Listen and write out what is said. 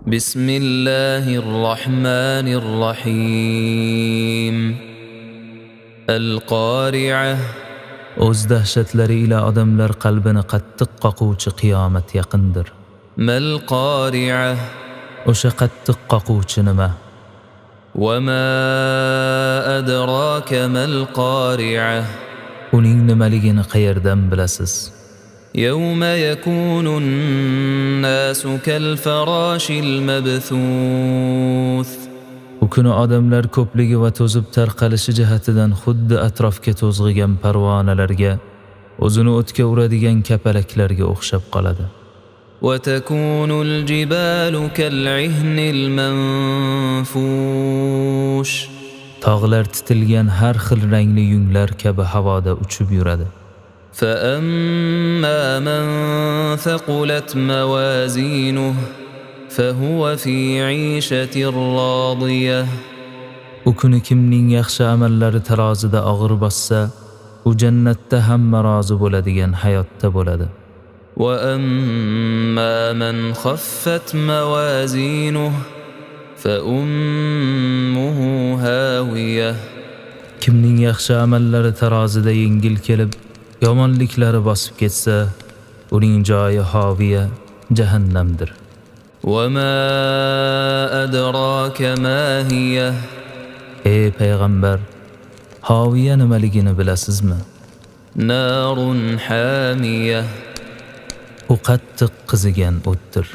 بسم الله الرحمن الرحيم القارعة O'z dahshatlari ila odamlar qalbini qattiq qoquvchi qiyomat yaqindir. ما القارعة O'sha qattiq qoquvchi nima? وما أدراك ما القارعة Uning nimaligini qayerdan bilasiz? يوم يكون الناس كالفراش المبثوث U kuni odamlar ko'pligi va to'zib tarqalishi jihatidan xuddi atrofga to'zg'igan parvonalarga, o'zini o'tga uradigan kapalaklarga o'xshab qoladi. وتكون الجبال كالعهن المنفوش Tog'lar titilgan har xil rangli yunglar kabi havoda uchib yuradi. فأما من ثقلت موازينه فهو في عيشة راضية U kuni kimning yaxshi amallari tarozida og'ir bossa, u jannatda hamma rozi bo'ladigan hayotda bo'ladi. وأما من خفت موازينه فأمه هاوية Kimning yaxshi amallari tarozida yengil kelib, yomonliklari bosib ketsa, uning joyi hoviya, jahannamdir. وما أدراك ما هي Ey payg'ambar, hoviya nimaligini bilasizmi? نار حامية U qattiq qizigan o'tdir.